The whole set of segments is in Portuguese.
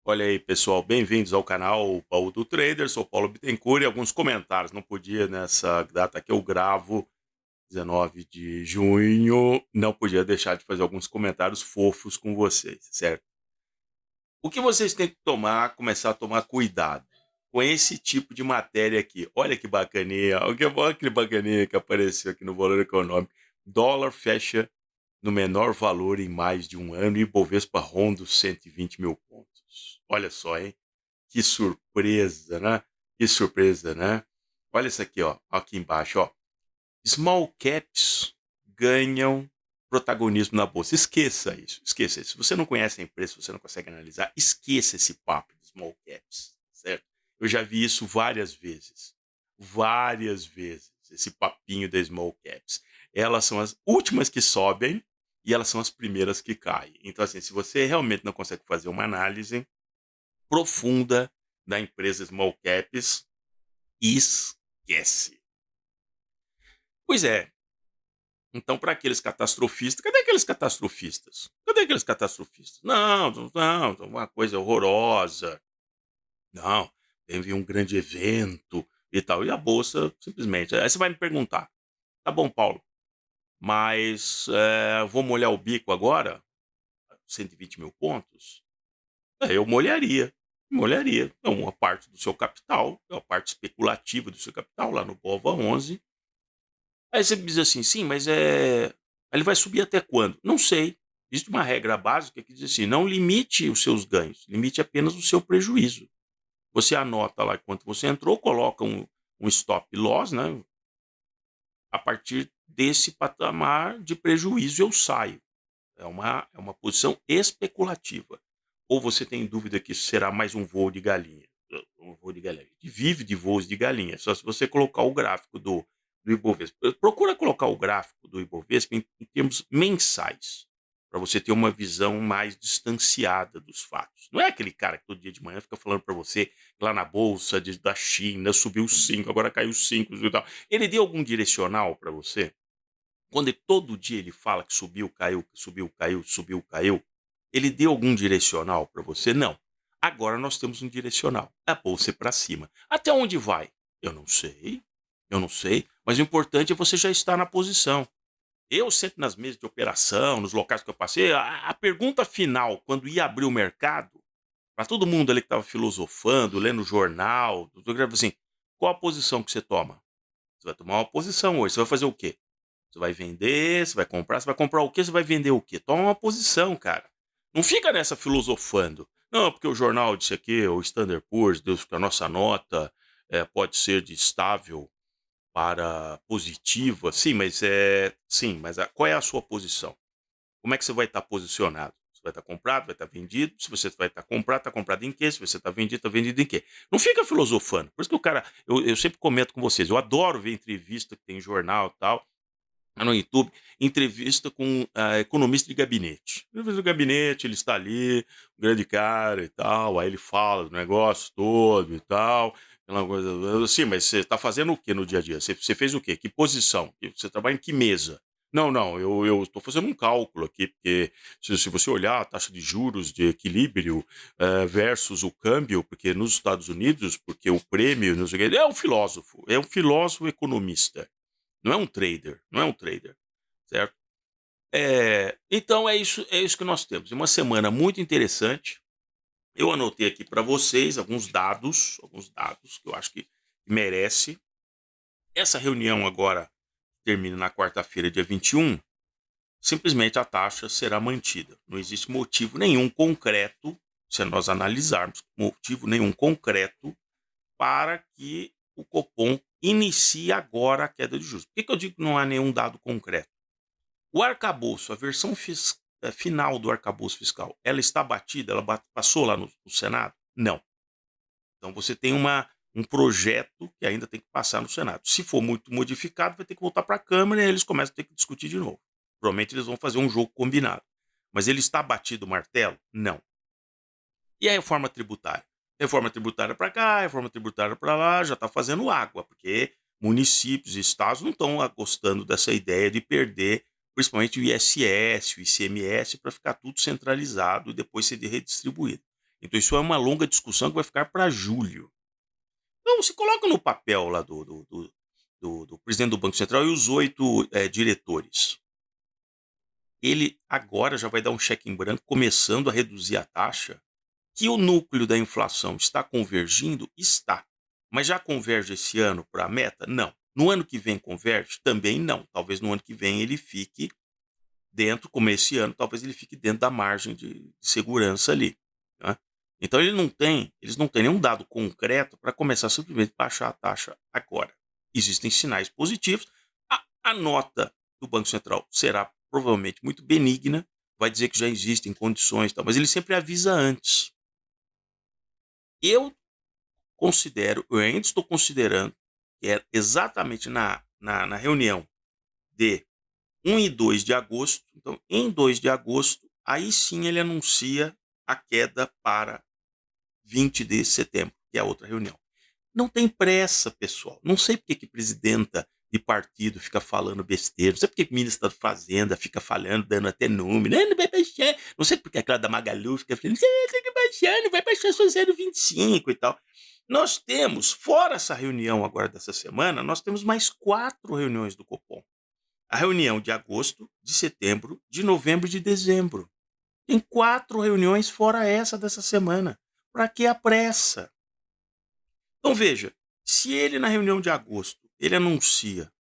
Olha aí, pessoal, bem-vindos ao canal Baú do Trader. Sou Paulo Bittencourt e alguns comentários. Não podia, nessa data que eu gravo, 19 de junho, não podia deixar de fazer alguns comentários fofos com vocês, certo? O que vocês têm que tomar, começar a tomar cuidado com esse tipo de matéria aqui. Olha que bacaninha, olha que bacaninha que apareceu aqui no Valor Econômico. Dólar fecha no menor valor em mais de um ano e Ibovespa ronda os 120 mil pontos. Olha só, hein? Que surpresa, né? Que surpresa, né? Olha isso aqui, ó, aqui embaixo, ó. Small caps ganham protagonismo na bolsa. Esqueça isso, esqueça isso. Se você não conhece a empresa, se você não consegue analisar, esqueça esse papo de small caps, certo? Eu já vi isso várias vezes, esse papinho das small caps. Elas são as últimas que sobem e elas são as primeiras que caem. Então, assim, se você realmente não consegue fazer uma análise profunda da empresa small caps, esquece. Pois é. Então, para aqueles catastrofistas, cadê aqueles catastrofistas? Cadê aqueles catastrofistas? Não, não, uma coisa horrorosa. Não, teve um grande evento e tal. E a bolsa, simplesmente. Aí você vai me perguntar: tá bom, Paulo, mas vou molhar o bico agora? 120 mil pontos? Eu molharia. Molharia. É uma parte do seu capital, é uma parte especulativa do seu capital, lá no BOVA 11. Aí você me diz assim: sim, mas ele vai subir até quando? Não sei. Existe uma regra básica que diz assim: não limite os seus ganhos, limite apenas o seu prejuízo. Você anota lá quanto você entrou, coloca um stop loss, né? A partir desse patamar de prejuízo eu saio. É uma posição especulativa. Ou você tem dúvida que isso será mais um voo de galinha? Um voo de galinha. A gente vive de voos de galinha. Só se você colocar o gráfico do Ibovespa. Procura colocar o gráfico do Ibovespa em termos mensais, para você ter uma visão mais distanciada dos fatos. Não é aquele cara que todo dia de manhã fica falando para você que lá na bolsa da China subiu 5, agora caiu 5 e tal. Ele deu algum direcional para você? Quando todo dia ele fala que subiu, caiu, subiu, caiu, subiu, caiu, ele deu algum direcional para você? Não. Agora nós temos um direcional. A bolsa é para cima. Até onde vai? Eu não sei. Eu não sei. Mas o importante é você já estar na posição. Eu sempre nas mesas de operação, nos locais que eu passei, a pergunta final, quando ia abrir o mercado, para todo mundo ali que estava filosofando, lendo jornal, tudo, eu assim: qual a posição que você toma? Você vai tomar uma posição hoje. Você vai fazer o quê? Você vai vender, você vai comprar o quê, você vai vender o quê? Toma uma posição, cara. Não fica nessa filosofando. Não, porque o jornal disse aqui, o Standard Poor's, Deus, que a nossa nota pode ser de estável para positiva. Sim, mas qual é a sua posição? Como é que você vai estar posicionado? Você vai estar comprado, vai estar vendido? Se você vai estar comprado, está comprado em quê? Se você está vendido em quê? Não fica filosofando. Por isso que o cara, eu sempre comento com vocês, eu adoro ver entrevista que tem em jornal e tal, no YouTube, entrevista com economista de gabinete. Economista de gabinete, ele está ali, um grande cara e tal, aí ele fala do negócio todo e tal, aquela coisa assim, mas você está fazendo o que no dia a dia? Você fez o quê? Que posição? Você trabalha em que mesa? Não, não, eu estou fazendo um cálculo aqui, porque se você olhar a taxa de juros de equilíbrio versus o câmbio, porque nos Estados Unidos, porque o prêmio, não sei o quê, é um filósofo economista. Não é um trader, não é um trader, certo? Então é isso que nós temos. Uma semana muito interessante. Eu anotei aqui para vocês alguns dados que eu acho que merece. Essa reunião agora termina na quarta-feira, dia 21. Simplesmente a taxa será mantida. Não existe motivo nenhum concreto, se nós analisarmos, motivo nenhum concreto para que o Copom inicie agora a queda de juros. Por que eu digo que não há nenhum dado concreto? O arcabouço, a versão final do arcabouço fiscal, ela está batida? Ela passou lá no Senado? Não. Então você tem um projeto que ainda tem que passar no Senado. Se for muito modificado, vai ter que voltar para a Câmara e aí eles começam a ter que discutir de novo. Provavelmente eles vão fazer um jogo combinado. Mas ele está batido o martelo? Não. E a reforma tributária? Reforma tributária para cá, reforma tributária para lá, já está fazendo água, porque municípios e estados não estão gostando dessa ideia de perder, principalmente o ISS, o ICMS, para ficar tudo centralizado e depois ser redistribuído. Então isso é uma longa discussão que vai ficar para julho. Então se coloca no papel lá do presidente do Banco Central e os 8 diretores. Ele agora já vai dar um cheque em branco, começando a reduzir a taxa, que o núcleo da inflação está convergindo? Está. Mas já converge esse ano para a meta? Não. No ano que vem converge? Também não. Talvez no ano que vem ele fique dentro, como esse ano, talvez ele fique dentro da margem de segurança ali. Né? Então eles não têm nenhum dado concreto para começar simplesmente a baixar a taxa agora. Existem sinais positivos. A nota do Banco Central será provavelmente muito benigna, vai dizer que já existem condições, tal, mas ele sempre avisa antes. Eu eu ainda estou considerando que é exatamente na reunião de 1 e 2 de agosto. Então, em 2 de agosto, aí sim ele anuncia a queda para 20 de setembro, que é a outra reunião. Não tem pressa, pessoal. Não sei porque que presidenta de partido fica falando besteira. Não sei porque que ministra da Fazenda fica falando, dando até número. Não, não vai baixar. Não sei porque aquela da Magalu fica falando, tem que baixar, não vai baixar só 0,25 e tal. Nós temos, fora essa reunião agora dessa semana, nós temos mais 4 reuniões do Copom. A reunião de agosto, de setembro, de novembro e de dezembro. Tem 4 reuniões fora essa dessa semana. Para que a pressa? Então veja, se ele na reunião de agosto, ele anuncia,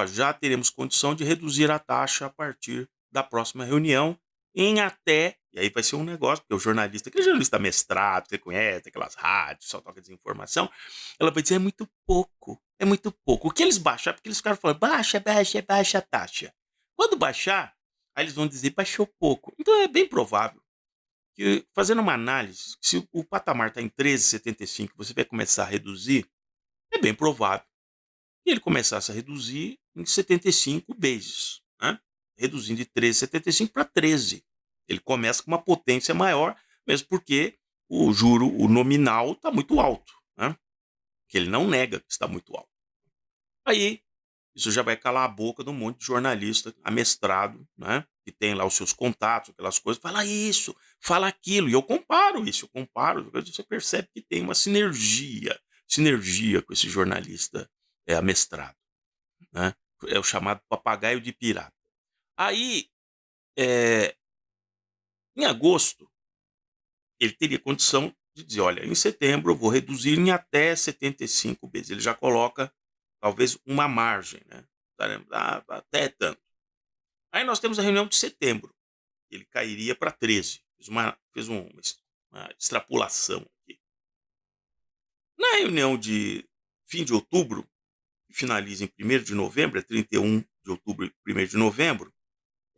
já teremos condição de reduzir a taxa a partir da próxima reunião em até, e aí vai ser um negócio, porque o jornalista, aquele jornalista mestrado, você conhece, aquelas rádios, só toca desinformação, ela vai dizer, é muito pouco, é muito pouco. O que eles baixar, porque eles ficaram falando, baixa a taxa. Quando baixar, aí eles vão dizer, baixou pouco. Então é bem provável que, fazendo uma análise, se o patamar está em 13,75, você vai começar a reduzir, é bem provável que ele começasse a reduzir em 75 bases, né? Reduzindo de 13,75 para 13. Ele começa com uma potência maior, mesmo porque o juro, o nominal, está muito alto, né? Que ele não nega que está muito alto. Aí, isso já vai calar a boca de um monte de jornalista amestrado, né? Que tem lá os seus contatos, aquelas coisas, fala isso, fala aquilo, e eu comparo isso, você percebe que tem uma sinergia com esse jornalista amestrado, né? É o chamado papagaio de pirata. Aí, em agosto, ele teria condição de dizer, olha, em setembro eu vou reduzir em até 75 vezes. Ele já coloca, talvez, uma margem, né? Até tanto. Aí nós temos a reunião de setembro. Ele cairia para 13. Fez uma extrapolação aqui. Na reunião de fim de outubro, que finaliza em 1º de novembro, é 31 de outubro e 1º de novembro,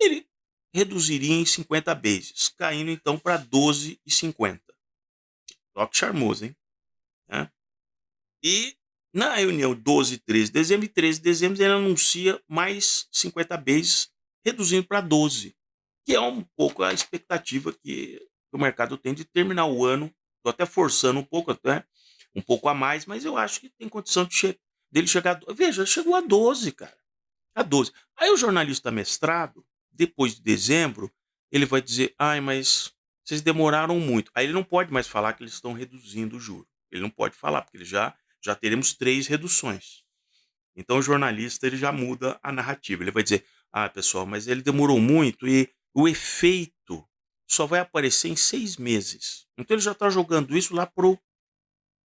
ele reduziria em 50 bases, caindo então para 12,50. Toque charmoso, hein? É. E na reunião 12 e 13 de dezembro, e 13 de dezembro, ele anuncia mais 50 bases, reduzindo para 12, que é um pouco a expectativa que o mercado tem de terminar o ano. Estou até forçando um pouco, até um pouco a mais, mas eu acho que tem condição dele chegar. Veja, chegou a 12, cara. A 12. Aí o jornalista mestrado, depois de dezembro, ele vai dizer: ai, mas vocês demoraram muito. Aí ele não pode mais falar que eles estão reduzindo o juro. Ele não pode falar, porque já teremos 3 reduções. Então o jornalista ele já muda a narrativa. Ele vai dizer: ah, pessoal, mas ele demorou muito e o efeito só vai aparecer em 6 meses. Então ele já está jogando isso lá pro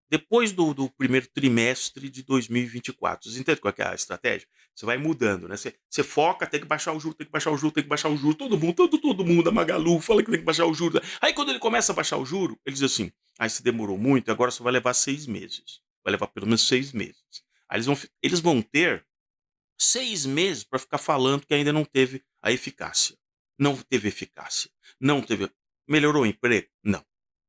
depois do primeiro trimestre de 2024. Vocês entendem qual é a estratégia? Você vai mudando, né? Você foca, tem que baixar o juro, tem que baixar o juro, tem que baixar o juro. Todo mundo, a Magalu, fala que tem que baixar o juro. Aí quando ele começa a baixar o juro, ele diz assim: aí se demorou muito, agora só vai levar 6 meses. Vai levar pelo menos 6 meses. Aí eles vão ter 6 meses para ficar falando que ainda não teve a eficácia. Não teve eficácia. Não teve. Melhorou o emprego? Não.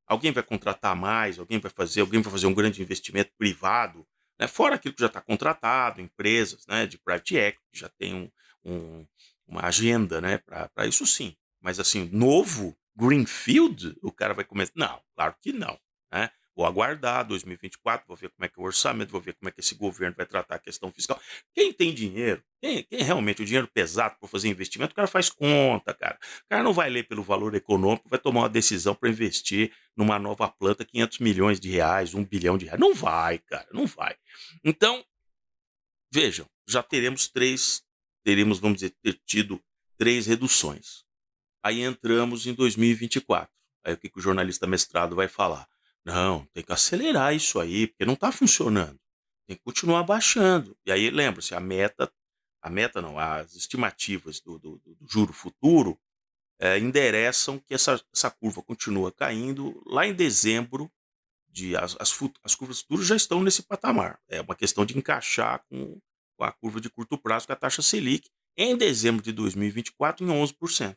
Alguém vai contratar mais, alguém vai fazer um grande investimento privado, né? Fora aquilo que já está contratado, empresas, né, de private equity, que já tem um- uma agenda, né, para isso sim. Mas assim, novo, greenfield, o cara vai começar. Não, claro que não. Né? Vou aguardar 2024, vou ver como é que é o orçamento, vou ver como é que esse governo vai tratar a questão fiscal. Quem tem dinheiro, quem realmente o dinheiro pesado para fazer investimento, o cara faz conta, cara. O cara não vai ler pelo valor econômico, vai tomar uma decisão para investir numa nova planta 500 milhões de reais, 1 bilhão de reais. Não vai, cara, não vai. Então, vejam, já teremos, vamos dizer, ter tido 3 reduções. Aí entramos em 2024. Aí o que que o jornalista mestrado vai falar? Não, tem que acelerar isso aí, porque não está funcionando. Tem que continuar baixando. E aí lembra-se, a meta não, as estimativas do juro futuro endereçam que essa curva continua caindo lá em dezembro. As curvas futuras já estão nesse patamar. É uma questão de encaixar com a curva de curto prazo, com a taxa Selic, em dezembro de 2024, em 11%.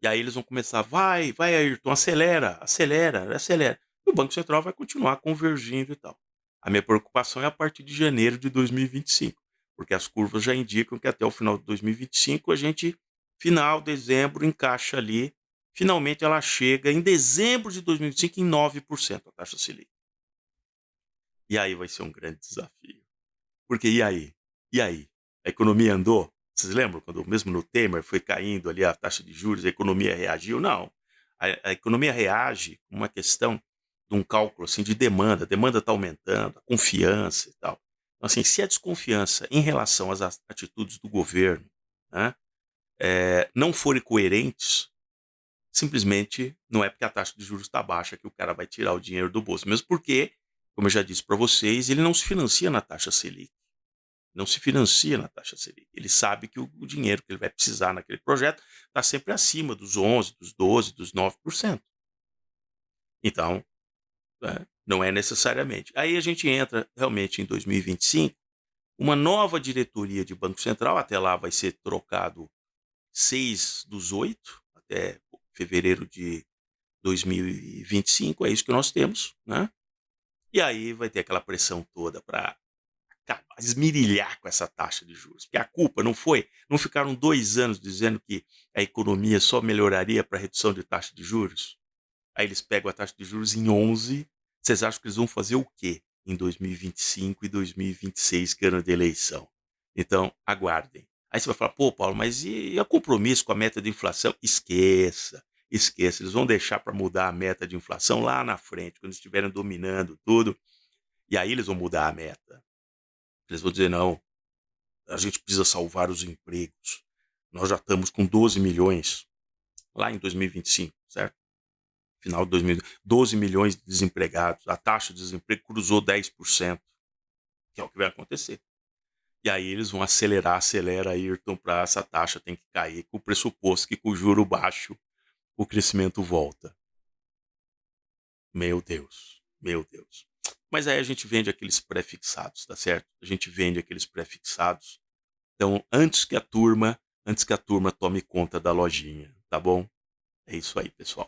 E aí eles vão começar: "Vai, Ayrton, acelera, acelera, acelera". E o Banco Central vai continuar convergindo e tal. A minha preocupação é a partir de janeiro de 2025, porque as curvas já indicam que até o final de 2025 a gente final, dezembro, encaixa ali, finalmente ela chega em dezembro de 2025 em 9% a taxa Selic. E aí vai ser um grande desafio. Porque e aí? E aí? A economia andou? Vocês lembram quando mesmo no Temer foi caindo ali a taxa de juros, a economia reagiu? Não. A economia reage com uma questão de um cálculo assim de demanda. A demanda está aumentando, a confiança e tal. Então, assim, se a desconfiança em relação às atitudes do governo, né, não forem coerentes, simplesmente não é porque a taxa de juros está baixa que o cara vai tirar o dinheiro do bolso. Mesmo porque, como eu já disse para vocês, ele não se financia na taxa Selic. Não se financia na taxa Selic. Ele sabe que o dinheiro que ele vai precisar naquele projeto está sempre acima dos 11, dos 12, dos 9%. Então, não é necessariamente. Aí a gente entra realmente em 2025, uma nova diretoria de Banco Central, até lá vai ser trocado 6 dos 8, até fevereiro de 2025, é isso que nós temos, né? E aí vai ter aquela pressão toda para esmirilhar com essa taxa de juros. Porque a culpa não ficaram 2 anos dizendo que a economia só melhoraria para redução de taxa de juros? Aí eles pegam a taxa de juros em 11. Vocês acham que eles vão fazer o quê em 2025 e 2026, que é ano de eleição? Então, aguardem. Aí você vai falar, pô, Paulo, mas e o compromisso com a meta de inflação? Esqueça, esqueça. Eles vão deixar para mudar a meta de inflação lá na frente, quando estiverem dominando tudo. E aí eles vão mudar a meta. Eles vão dizer, não, a gente precisa salvar os empregos. Nós já estamos com 12 milhões lá em 2025, certo? Final de 2020, 12 milhões de desempregados. A taxa de desemprego cruzou 10%, que é o que vai acontecer. E aí eles vão acelera, Ayrton, para essa taxa tem que cair, com o pressuposto que com o juro baixo o crescimento volta. Meu Deus, meu Deus. Mas aí a gente vende aqueles pré-fixados, tá certo? A gente vende aqueles pré-fixados. Então, antes que a turma tome conta da lojinha, tá bom? É isso aí, pessoal.